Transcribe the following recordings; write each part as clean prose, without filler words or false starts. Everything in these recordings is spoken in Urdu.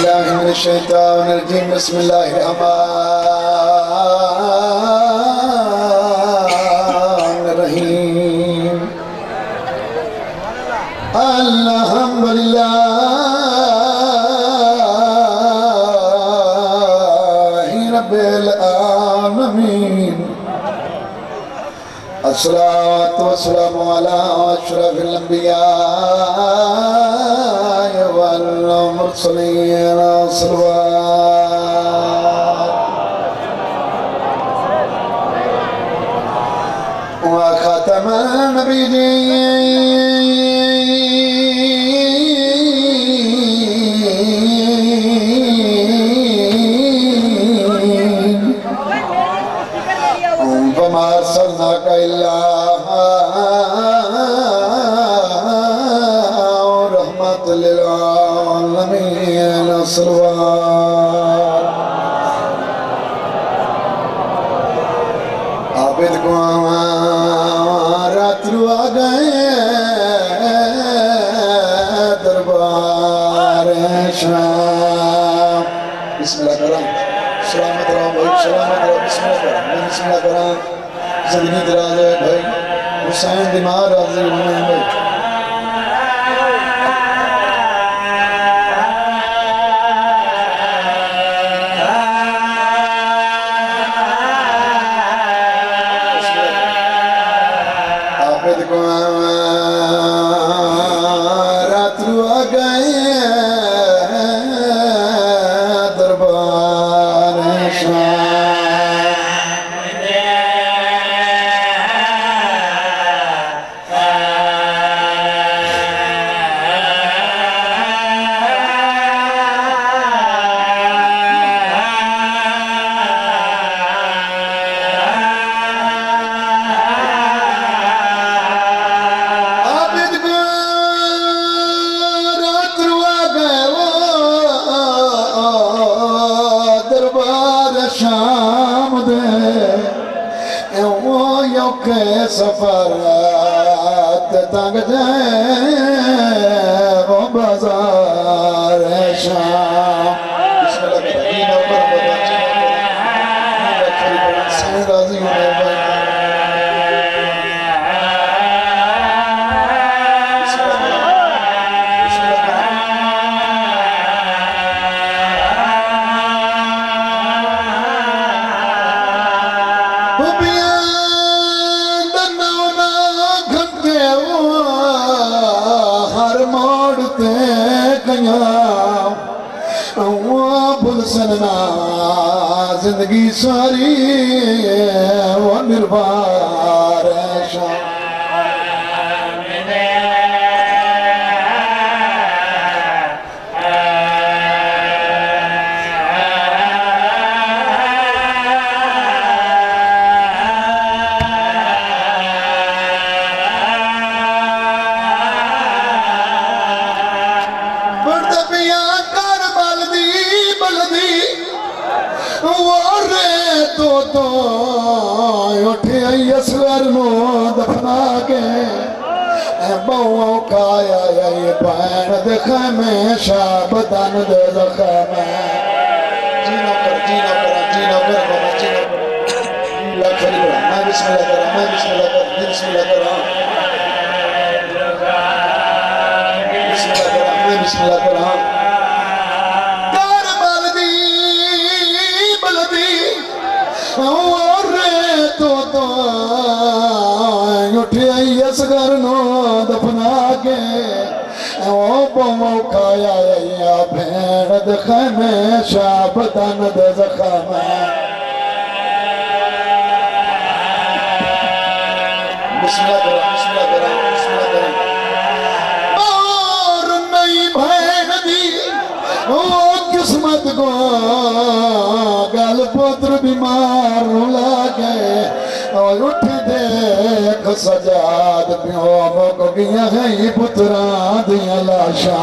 باللہ من الشیطان الرجیم بسم اللہ الرحمن الرحیم الحمدللہ رب العالمین الصلاة والسلام على أشرف الأنبياء والمرسلين صلوات وخاتم النبيين وما أرسلناك إلا رحمة للعالمين صلوات عابد کو رات رو آ گئے دربار شاہ بسم اللہ کرام سلامت رہو بھائی سلامت رہو بسم اللہ کرام بسم اللہ کرام زندگی دراز ہے بھائی حسین دماغ راضی ہونے ہیں بھائی عابد کو رات رو آ گئے دربار شاہ سفرات تنگ جائے وہ بازار شام بسم اللہ کریں اوپر بدا سین راضی ہونے بھائی زندگی ساری وہ نربار شاہ اصغر نو دفنا کے بہوں کھایا یہ پین دے خیمے شاہ بدن دے زخیمے جینا کر بابا جینا کر اللہ خری برا میں بسم اللہ کرا میں بسم اللہ کرا بسم اللہ کرا بسم اللہ کرا میں بسم اللہ کرا کار بالدی بلدی اور تو اٹھائی اصغر نو دفنا کے او بہوں کھایا یا بھین دے خیمے شاہ بدن دے زخیمے بسم اللہ کرا بسم اللہ کرا بسم اللہ کرا اور نئی بھین دی او قسمت کو گل پتر بیمار رولا گئے اور اٹھ دیکھ سجاد پیوں کو گیا ہے یہ پتران دیا لاشا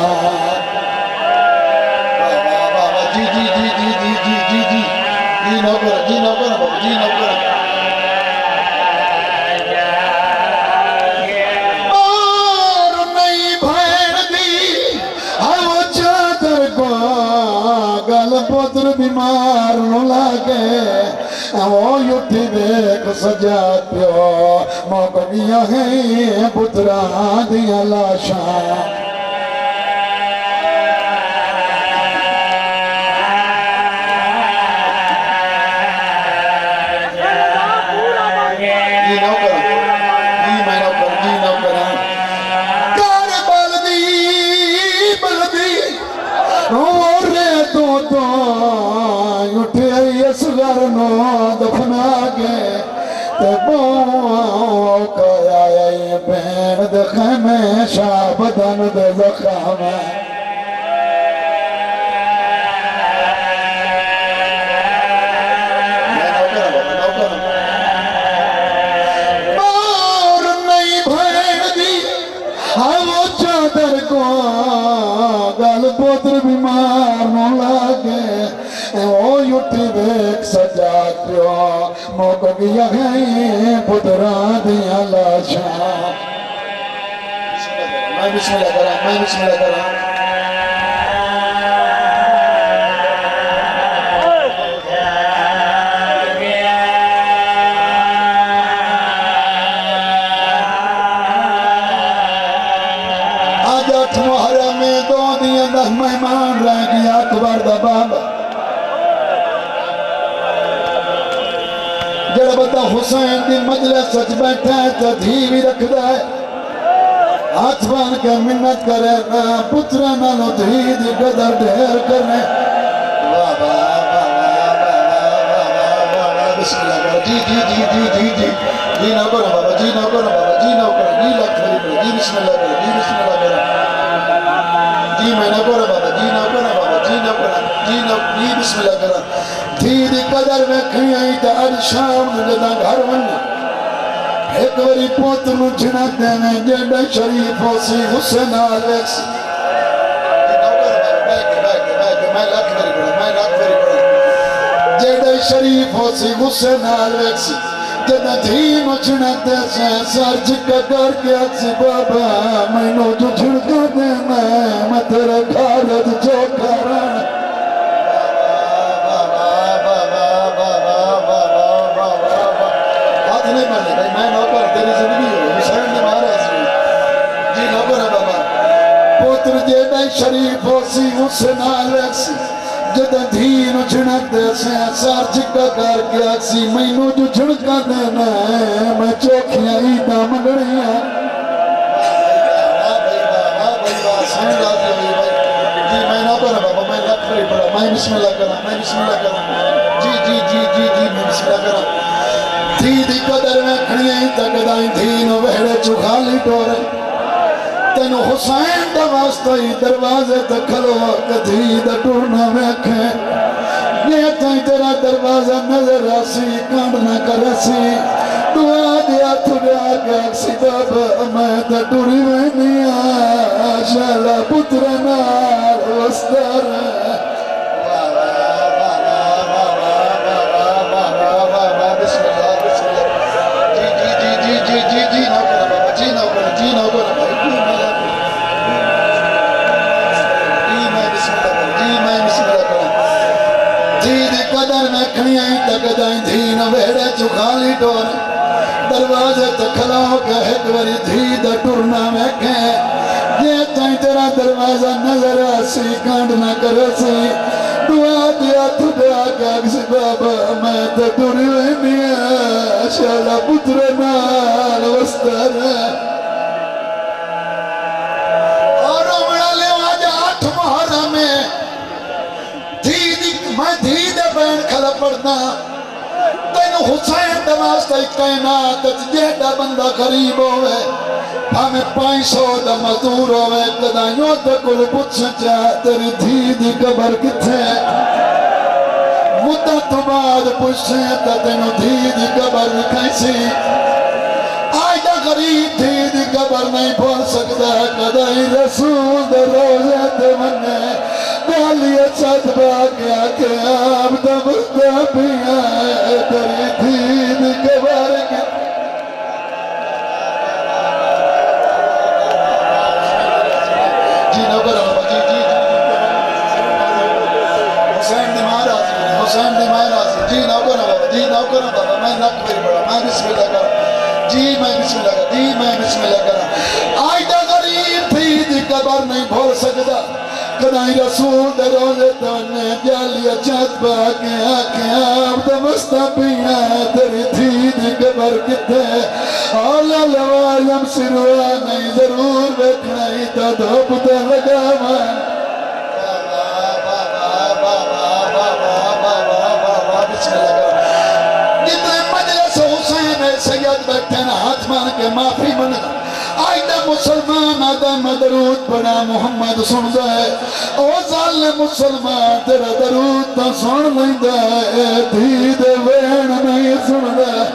بابا جی جی جی جی جی جی جی جی جی نوکر جی نوکر جی نوکر اور نئی بھین دی ہو چادر کو پتر بیمار نو لاگے وہ یوٹھی بیک سجاد پیو موقع گیا ہے پتران دیا لاشاں اصغر نو دفنا کے تے بوں کایا یہ بین دے خیمے شاہ بدن دے زخامے مور نہیں بھین دی وہ چادر کو گل پتر بیمار نو لاگے وہ یوٹھی بیک سجاد پیو موقع گیا ہے پتران دیا لاشاں میں بسم اللہ کرا آج 8 محرم میں 2 دیا 10 مہمان رہ گیا اکبر دا بابا جڑا بتا حسین دی مجلس سچ بیٹھا ہے تو دھی بھی رکھ دا ہے ہاتھ بان کے منت کرے نا پترہ نہ لو دھی دی قدر ڈھیر کرنے بسم اللہ کرو جی نہ کرو بابا جی نہ کرو جی لکھ میری کرو جی بسم اللہ کرو جی میں نہ کرو بابا جی نہ کرو بابا جی بسم اللہ کرو دھی دی قدر میں کھیائی تا آج شام جدا گھر وننا ایک وری پوت نو جناتے میں جیڑا شریف ہو سی حسین آلیکس جیڑا شریف ہو سی حسین آلیکس جدا دھی نو جناتے سے سار جکا کر کے اکسی بابا میں نو جو جھڑکا دے میں تیرے گھارت جو کرانا میں نوکر تیری زندگی ہو حسین نے مارا جی نوکر ہے بابا پوتر جیڑا شریف ہو سی حسین آلیکس جدہ دھین جھنک دے سے سار جکا کر کے آکسی میں نو جو جھنکا دینا ہے میں چوکیاں ایدہ مگڑیاں جی میں نوکر ہے بابا میں لکھ رہی پڑا میں بسم اللہ کرا میں بسم اللہ کرا دھی دی قدر میں کھڑیاں تک دائیں دھینو وہڑے چکھالی ٹورے تینو حسین دا واسطہی دروازے تک کھلو کدھی دا ٹورنا ویکھیں یہ تائیں تیرا دروازہ نظر آسی کانڈ نہ کرسی دعا دیا تھوڑا کہ اکسی بابا میں تا ٹوری وینیا شالا پترنار وستر دائیں دھین ویڑے چکھالی ٹور دروازے تکھلاؤ کہ ایک وری دھی دا ٹورنا ویکھیں یہ تائیں تیرا دروازہ نظر آسی کانڈ نہ کرسی دعا دیا تھوڑا کہ اکسی بابا میں تا ٹوری وینیا شالا پتر نال وستر اور امڑا لے آجا 8 محرم میں میں دھی دے بین کھلا پڑھنا تینو حسین دماغ تا کائنات جیڑا بندہ غریب ہوئے ہمیں 500 دا مزدور ہوئے کدائیوں تے کل پوچھ چاہ تیری دھی دی قبر کتھے مدت بعد پوچھے تا تینو دھی دی قبر کیسی آج دا غریب دھی دی قبر نہیں پڑھ سکتا کدائی رسول دے روزے تے منے دالی اچھت باقیا کہ آپ دمستا بھی آئے تری دین کے بارے کے جی نوکر بابا جی حسین دی کروں بابا میں نک میری بڑا میں بسم اللہ کروں جی میں بسم اللہ کروں جی میں بسم اللہ کروں آئی دا غریب تھی دی قبر نہیں بھول سکتا کدائی رسول دے روزے تونے جالیا چاہت باکے آکے آپ دمستا پیا تیری تھی دی قبر کتے آلہ لوالم سروا نہیں ضرور بیٹھنائی تا دھوپ دے لگا مان بسم اللہ کرو جتنے مجلس حسین سید بیٹھے نا ہاتھ مان کے معافی منگا آئیدہ مسلمان آدم درود پڑا محمد سن دائے او ظالم مسلمان تیرا درود تا سن لیندائے دید وین نہیں سن دائے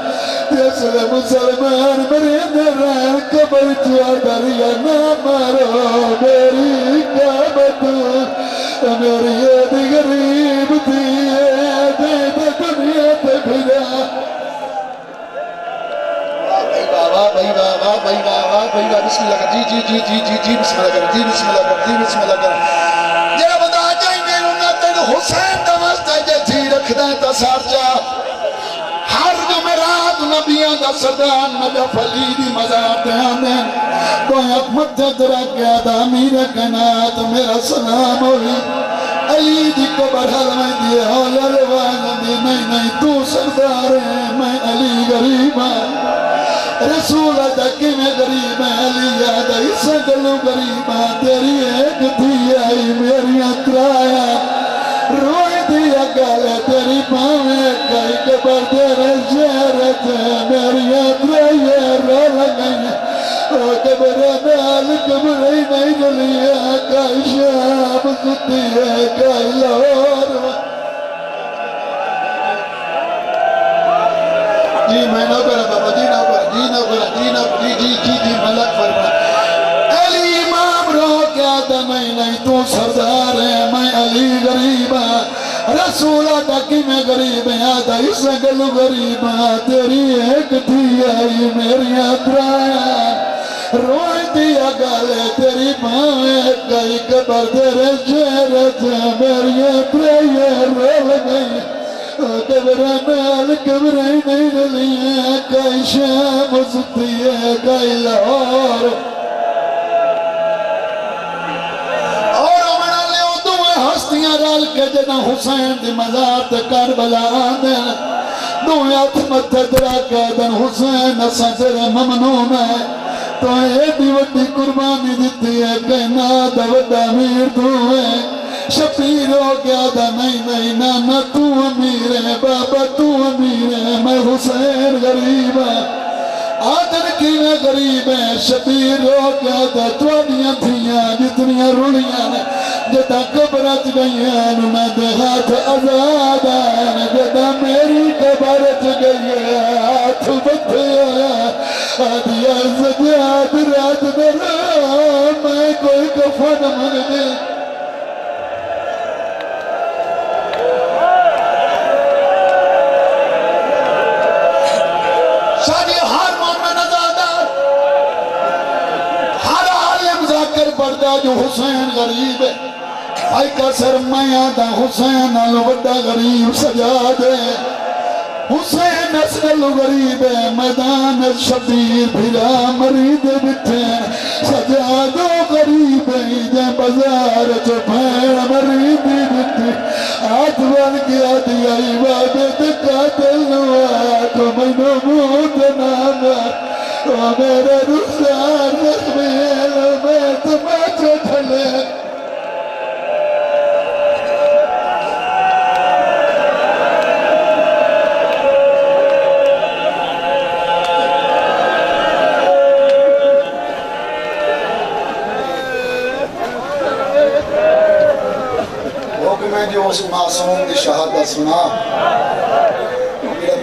جسل مسلمان میرے دران قبر چوا دریا نہ مارو میری قابت میری عید غریب تھی دید دنیا تے بھجا بھائی بسم اللہ کر جی بسم اللہ کر جی بسم اللہ کر جی بسم اللہ کر جیڑا بندہ جائی میروں نہ تین حسین دمستا جے جی رکھ دیں تا سار جا ہر جمعرات نبیان دا سردان نجف علی دی مزار دیان دیں کوئی اپمت جدرہ کیا دا امیر کنات میرا سلام ہوئی علی دی قبر حل میں دیئے حول الوان دی نہیں تو سردار ہے میں علی غریب ہوں رسول تکی میں غریب ہے علی یاد ایسا گلو غریب ہے تیری ایک تھی آئی میری اکرایا روئی دیا گالے تیری پاویں کئی قبر تیرے شہرت ہے میری اکرایا رو لگئی قبر نال قبر ہی نہیں دلیا کئی شام ستی ہے کئی لاہور جی میں نہ کرا بابا جی نہ کرا جی نہ کرا جی نہ کرا جی ملک فرما علی امام رو کیا تھا نہیں تو سردار ہے میں علی غریب رسولہ تکی میں غریب آدھا اس گلو غریب تیری ایک تھی آئی میری اترایا روئی دیا گالے تیری پاویں کئی قبر تیرے شہرت میری اترایا رو لگئی قبرہ نال قبرہ نہیں دلیا کئی شام ستی ہے کئی لاہور اور امنا لیو دوئے ہستیاں رال کے جنہ حسین دی مزار تے کربلا آدھیں دوئے اتمت درہ کے دن حسین صدر ممنون ہے تو ایڈی وڈی قربانی دیتی ہے کہنا دوڑا میر دوئے شفیر ہو گیا دا نہیں نانا تو امیر ہے بابا تو امیر ہے میں حسین غریب ہے آدھر کی میں غریب ہے شفیر ہو گیا دا توانیاں تھیاں جتنیاں روڑیاں جتا قبرت گئیاں میں دے ہاتھ آزاد آئیں جتا میری قبرت گئی ہاتھ بتھیا آدھیا سجاد رات میرا میں کوئی کفن من دے جو حسین غریب ہے بھائی کا سرمایہ دا حسین الوڈا غریب سجاد ہے حسین اسل غریب ہے میدان شبیر بھرا مرید بٹھے سجادو غریب ہے جے بازار چو بھین مرید بٹھے آت بن گیا دیا عبادت قاتل نوا تو مینو موت ناما تو میرے رخسار زخمیل میں تماچے ٹھلے جو اس معصوم کی شہادت سنا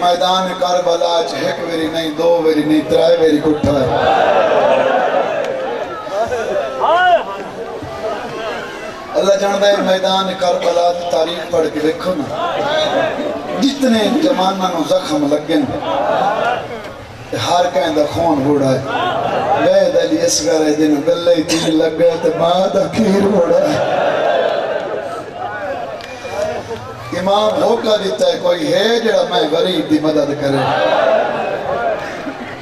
میدان کربلا ایک ویری نہیں دو ویری نہیں ترائے ویری کٹھا ہے اللہ جاندہ ہے میدان کربلا کی تاریخ پڑھ کے دیکھو نا جتنے جمانہ نو زخم لگن ہر کہیں دا خون بوڑا ہے وید علی اصغر ہے جن گلے تین لگ گئے تے بعد اخیر بوڑا ہے امام ہوکا دیتا ہے کوئی ہے جڑا میں غریب دی مدد کرے.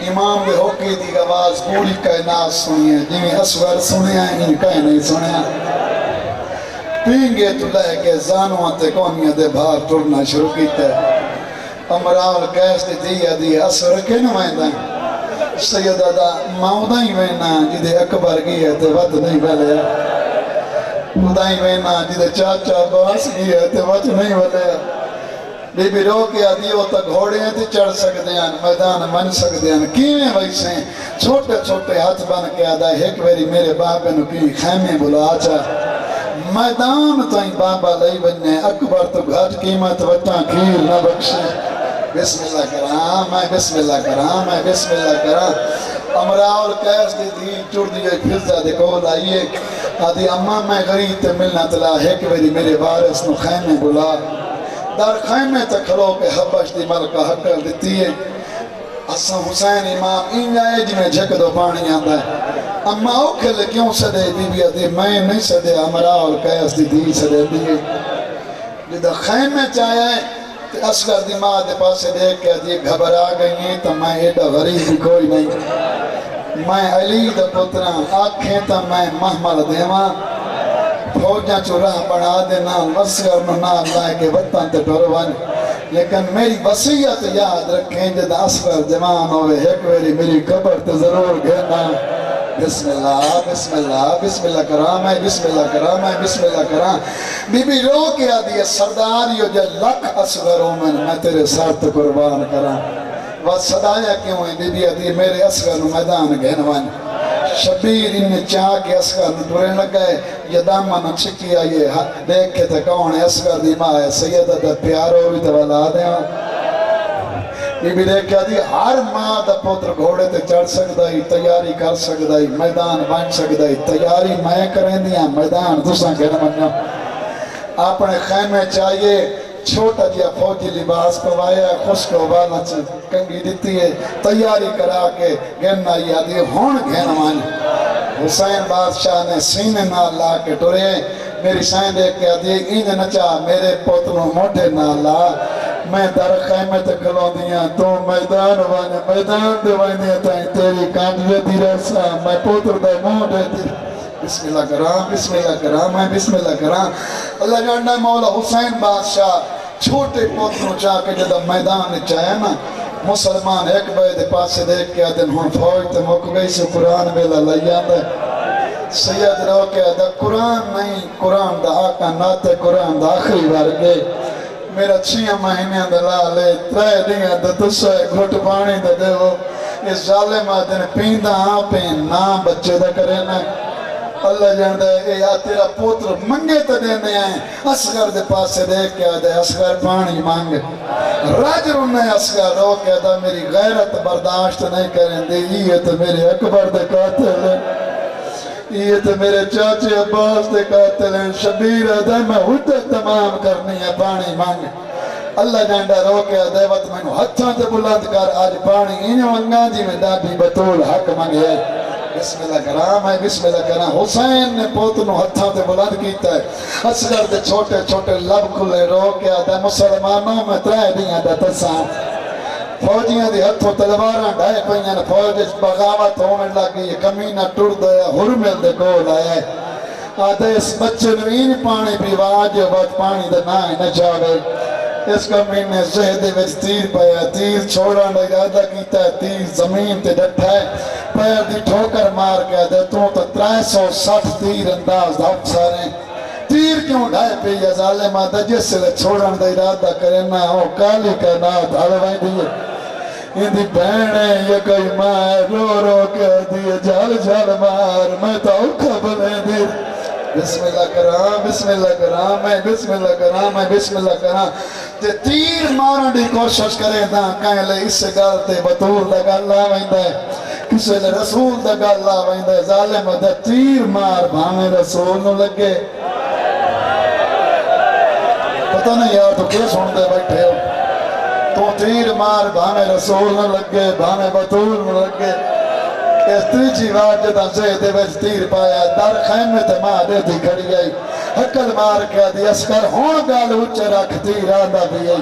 امام دے ہوکی دی آواز پوری کائنات سنی ہے، جنہیں اصغر سنیا ہے ان کہیں نہیں سنیا. پینگے تو لے کے زانوان تے قومیہ دے بھار ٹرنا شروع کیتا ہے. امرال کیس دی اثر کے نمائندہ ہیں. سیدہ دا ماؤدہ ہی وینا جدے اکبر کی ہے تے وقت نہیں پہلے. خدا ہی وینا جدے چاچا باس کی ہے تے وقت نہیں پہلے. بی بی رو کے آدھیوں تک گھوڑے ہیں تے چڑھ سکتے ہیں، میدان بن سکتے ہیں. کیویں ویسے چھوٹے چھوٹے ہاتھ بن کے آدھا ایک ویری میرے بابے نو کی خیمے بلا چا میدان تائیں بابا لئی بننے اکبر تو گھٹ قیمت وٹاں کھیر نہ بخشے. بسم اللہ کرام میں بسم اللہ کرام میں بسم اللہ کرام. امراؤ کیس دی چڑ دی فضا دے کول آئیے آدھی اماں میں غریب تے ملنا تلا ایک ویری میرے وارث نو خیمے بلا. در خیمے تک کھلو کے حبش دی ملکہ حقل دیتی ہے. اساں حسین امام این جائے جی میں جھک دو پانی آندہ ہے. اما اوکھل کیوں سدے بی بی آدھی میں نہیں سدے امراؤ کیس دی سدے دیئے. جدہ خیمے چاہے تے اصغر دی ماں دے پاسے دیکھ کے آدھی گھبرا گئی ہیں تو میں ایڈا غریب بھی کوئی نہیں. میں علی دا پتران آنکھیں تا میں محمل دیواں فوجاں چراہ بڑھا دینا وسیع نہ لائے کے وطن تے ٹروان. لیکن میری وصیت یاد رکھیں جد اصغر جوان ہوئے ایک ویری میری قبر تے ضرور گھنا. بسم اللہ بسم اللہ بسم اللہ کرام ہے بسم اللہ کرام ہے بسم اللہ کرام. بی بی رو کے آدھی سرداریو جے لکھ اصغروں میں تیرے ساتھ قربان کرام. وہ صدایا کیوں ہے بی بی آدھی میرے اصغر نو میدان گھنوان. شبیر انہیں چاہ کے اصغر نو ٹورے لگئے یہ دامن چھکی آئیے دیکھ کے تے کون ہے اصغر دی ماں ہے سیدہ دا پیارو بھی تولا دیں. بی بی دیکھ کے آدھی ہر ماں دا پتر گھوڑے تے چڑھ سکتا ہی تیاری کر سکتا ہی میدان بن سکتا ہی. تیاری میں کریں دیا میدان دوسرا کہنا منیا. اپنے خیمے چاہیے چھوٹا جیا فوجی لباس پوایا خشک والا کنگی دیتی ہے تیاری کرا کے گھننا یہ آدھی ہون گھنوان. حسین بادشاہ نے سینے نہ لا کے ٹورے میری سائن دیکھ کے آدھی انہیں نچا میرے پوتنوں موٹے نہ لا. میں در خیمے تے کھلو دیا تو میدان وانے میدان دے وانے تائیں تیری کانڈیے دی رسا میں پوتر دے موٹے دی. بسم اللہ کرام بسم اللہ کرام میں بسم اللہ کرام. اللہ جاننا مولا حسین بادشاہ چھوٹے پوتروں چاہ کے جدہ میدان چاہے نا مسلمان ایک بے دے پاسے دیکھ کے آدھن ہون فوج تے مک گئی سے قرآن بیلا لیا دے. سید رو کے آدھا قرآن نہیں قرآن دا آقا ناتے قرآن دا آخری ورگے. میرا 6 مہینے دلا لے 3 دیا دا تسوے گھٹ پانی دا دے وہ اس ظالم آدھن پیندہ آپیں نا بچے دا کرے نا. اللہ جاندہ ہے اے یا تیرا پوتر منگے تا دینے ہیں. اصغر دے پاسے دیکھ کے آدھے اصغر پانی مانگے. راجر انہیں اصغر رو کے آدھا میری غیرت برداشت نہیں کریں دے. یہ تو میرے اکبر دے قاتل ہیں یہ تو میرے چاچے عباس دے قاتل ہیں. شبیر آدھے میں حدت تمام کرنی ہے پانی مانگے. اللہ جاندہ رو کے آدھے وقت میں ہتھاں تے بلند کر آج پانی انہیں منگا جی میں دابی بطول حق منگے. بسم اللہ کرام ہے بسم اللہ کرام. حسین نے پوتنوں ہتھاں تے بلند کیتا ہے. اصغر دے چھوٹے چھوٹے لب کھلے رو کے آدھے مسلمانوں میں 3 دیاں دا تساں. فوجیاں دی ہتھوں تلواراں ڈھائے پئیاں فوج بغاوت ہونے لگی. کمینہ ٹر دیا حرمل دے گول آیا ہے. آدھے اس بچے نو این پانی پیوا جو بات پانی دے نہ نہ جاوے. اس کمینہ زہد وچ تیر پایا تیر چھوڑا دا ارادہ کیتا ہے تیر زمین تے ڈٹھا ہے. پیر دی ٹھوکر مار کے آدھے تو 360 تیر انداز دا افساریں. تیر کیوں ڈھائے پہ یہ ظالم آدھا جس سے چھوڑن دا ارادہ کرنا ہو کالی کائنات حلوائیں دیئے. ان دی بہنیں یہ کوئی ماں رو رو کے دیئے جھال جھال مار میں تو اوکھا بنے دی. بسم اللہ کرام بسم اللہ کرام میں بسم اللہ کرام میں بسم اللہ کرام. تے تیر مارن دی کوشش کرے دا کہیں لے اس سے گالتے بطول دا گاللہ ویندہ ہے کسے لے رسول دا گاللہ ویندہ ہے. ظالم دا تیر مار بھامے رسول نو لگے. پتہ نہیں یار تو کیا سن دے بیٹھے ہو. تو تیر مار بھامے رسول نو لگے بھامے بطول نو لگے. اس تیجی بار جدہ زہدے ویچ تیر پایا در خیمے تے ماں دے دی کھڑی آئی. حکل مار کے دی اصغر ہون گال اچھے رکھتی رہندا بھی ہے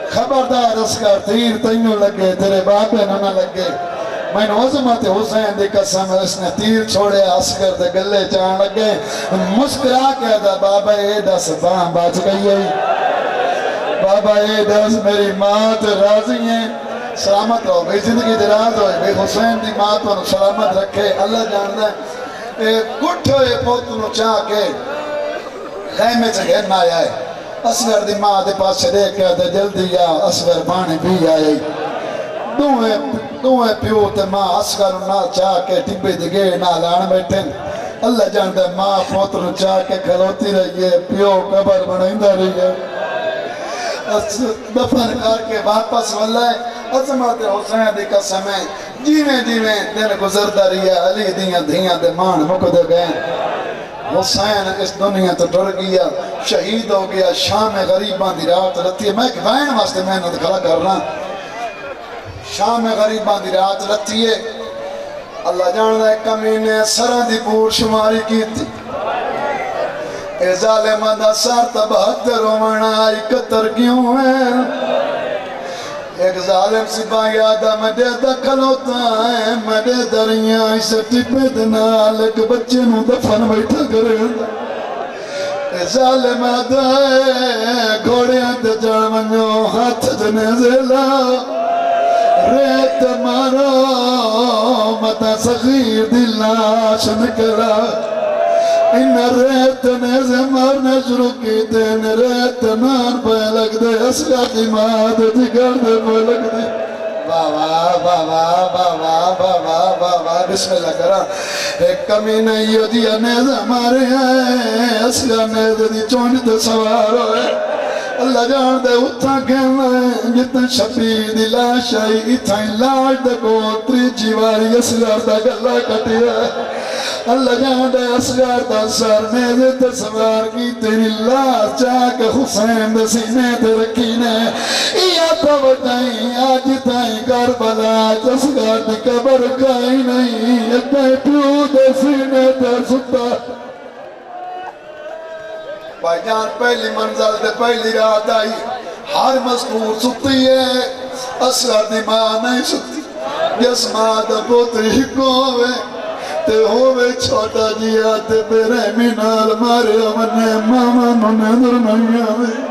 خبردار اصغر تیر تینوں لگے تیرے باپے نہ لگے میں نے عظمت حسین دی قسم اس نے تیر چھوڑے اصغر دے گلے چان لگے مسکرا کے دا بابا اے دس باں بچ گئی ہے بابا اے دس میری ماں تے راضی ہیں سلامت رہو بھئی زندگی دراز ہوئے بھئی حسین دی ماں تو سلامت رکھے اللہ جاندہ ہے کٹھ ہوئے پوتنو چاہ کے خیمے سے گھرنا آیا ہے اصغر دی ماں دے پاس سے دیکھ کے دے جلدی یا اصغر پانی بھی آئے دوئے پیو تے ماں اصغر نہ چاہ کے ٹبے دگے نہ لان بیٹھیں اللہ جاندہ ہے ماں پوتنو چاہ کے کھلوتی رہی ہے پیو قبر بنائندہ رہی ہے دفن کر کے واپس واللہ عظمت حسین دی قسم ہے جیویں جیویں دن گزردہ رہی ہے علی دیاں دھیاں دے مان مکدے گئے حسین اس دنیا تو ڈر گیا شہید ہو گیا شام غریبان دی رات رتی ہے میں ایک وین واسطے محنت کھڑا کر رہا شام غریبان دی رات رتی ہے اللہ جانتا ہے کمینے سران دی پور شماری کی تھی اے ظالمہ دا سار تبہتر رومنا اکتر کیوں ہے ایک ظالم سپاہی آدم دے دکھل ہوتا ہے مدے دریاں اسے ٹپے دنال ایک بچے نو دفن بیٹھا کرے اے ظالم آدھا ہے گھوڑیاں تے جڑمنو ہاتھ جنے زیلا ریت مارو متا صغیر دل ناش نکلا ان ریت نے زمارنے شروع کی تین ریت نان پہ لگ دے اصغر دی ماد جگر دے پہ لگ دے واہ واہ واہ واہ واہ واہ واہ واہ واہ بسم اللہ کرا ایک کمی نہیں ہو دیا نیز ہمارے ہیں اصغر نیز دی چونی تے سوار ہوئے اللہ جان دے اتھا کہنا ہے جتن شبیر دی لاش آئی اتھا لاش دے کو تری جیواری اصغر دا گلہ کٹیا اللہ جان دے اصغر دا سر میرے تے سوار کی تیری لاش چاہ کے حسین دے سینے تے رکھینے یا تو بتائیں آج تائیں کربلا اصغر دی قبر کھائی نہیں اتنے پیو دے سینے تے ستا بھائی جان پہلی منزل دے پہلی رات آئی ہر مذکور ستی ہے اصغر دی ماں نہیں ستی جس ماں دا پوتری ہکو ہوئے تے ہوئے چھوٹا جیا تے میرے مینال مارے امنے ماما ننے درمائیاں میں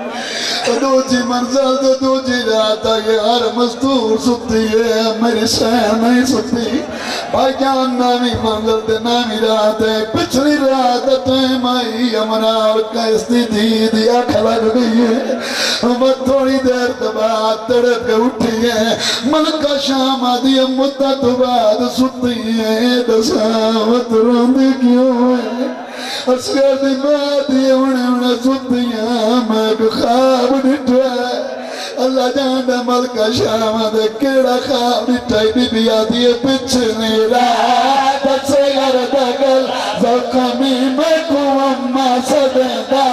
دو جی منزل دو جی رات آئی ہر مزدور ستی ہے میری شہ نہیں ستی بھائی جان نامی منزل دے نامی رات ہے پچھلی رات ٹائم آئی امنال کیس دی دی آنکھ لگ گئی ہے وہ تھوڑی دیر بعد تڑپ کے اٹھی ہے ملکہ شام آدھی مدت بعد ستی ہے دساوت روندی کیوں ہے اصغر دی بات یہ انہیں سنتیاں میں ایک خواب نٹھا ہے اللہ جاندہ ملکہ شام دے کیڑا خواب نٹھائی بی بی آدھی ہے پچھلی رات اصغر دگل زخمی میں کو اما صدیدہ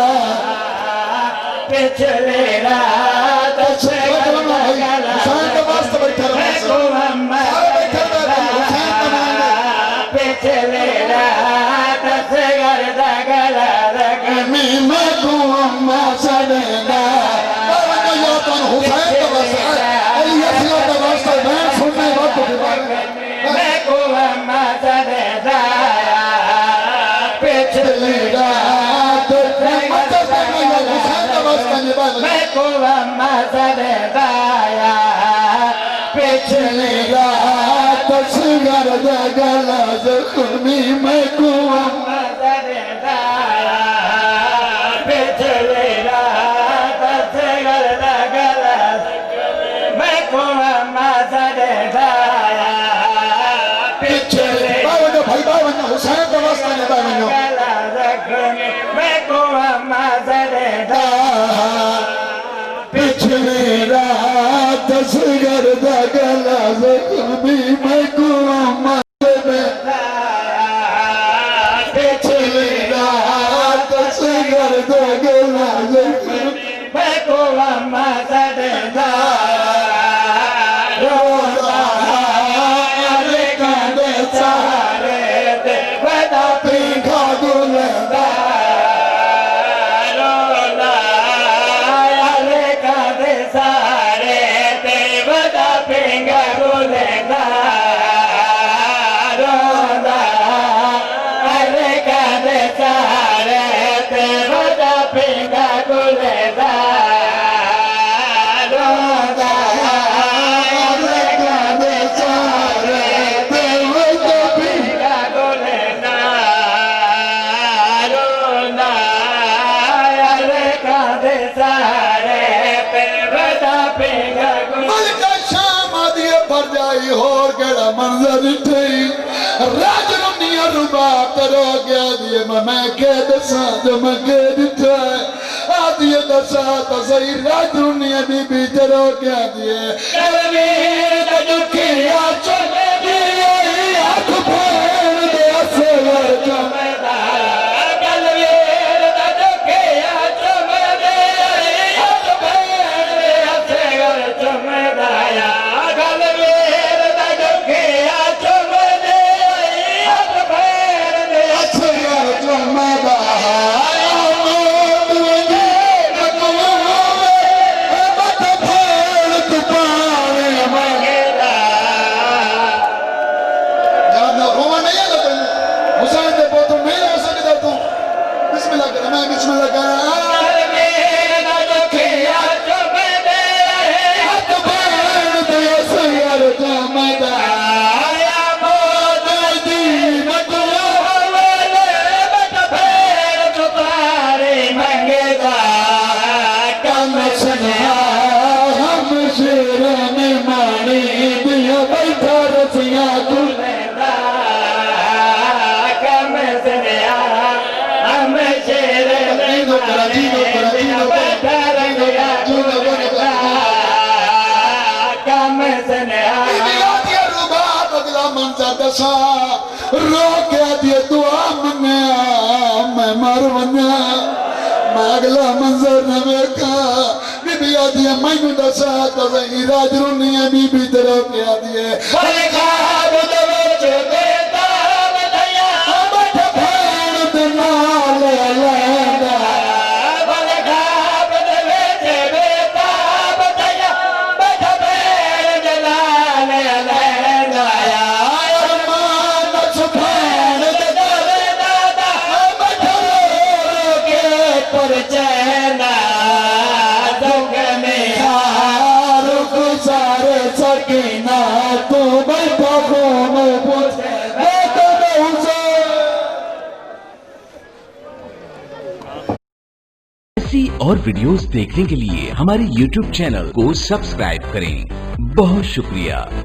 پچھلی رات اصغر دگل زخمی میں کو اما صدیدہ پچھلی رات اصغر دگل زخمی میں کو اما صدیدہ پچھلی رات اصغر دگل زخمی میں کو اما صدیدہ پچھلی رات اصغر دگل زخمی میں کو اما صدیدہ پچھلی حسین کا واسطہ نے بانیو میں کو اما صدیدہ پچھلی رات اصغر دگل زخمی میں کو اما صدیدہ پچھلی رات اصغر دگل زخمی میں کو اما صدیدہ منظر اٹھائی راج رنیا ربا کرو گیا دیئے میں کہہ دسا جو میں کہہ دیتا ہے آدھیے دسا تسائی راج رنیا بی بی جرو گیا دیئے کلویر دا جو کیا چلے دیئے آٹھ پھیر دے اصغر جمعدارا کلویر دا جو کیا چلے دیئے آٹھ پھیر دے اصغر جمعدارا کلویر دا جو کیا چلے دیئے آٹھ پھیر دے اصغر جمعدارا بسم اللہ کریں رو کیا دیئے دعا منیا میں مر منیا میں اگلا منظر نہ میکا بی بی آدھیا میں نو دسا تزہی راج رونی بی بی درو کیا دیئے بھلے خواب دوچے دیتا بدھیا بٹھ بھین دنا لے لیندہ بھلے خواب دوچے دیتا بدھیا بٹھ بھین دنا لے لیندہ اور ویڈیوز دیکھنے کے لیے ہمارے YouTube چینل کو سبسکرائب کریں۔ بہت شکریہ۔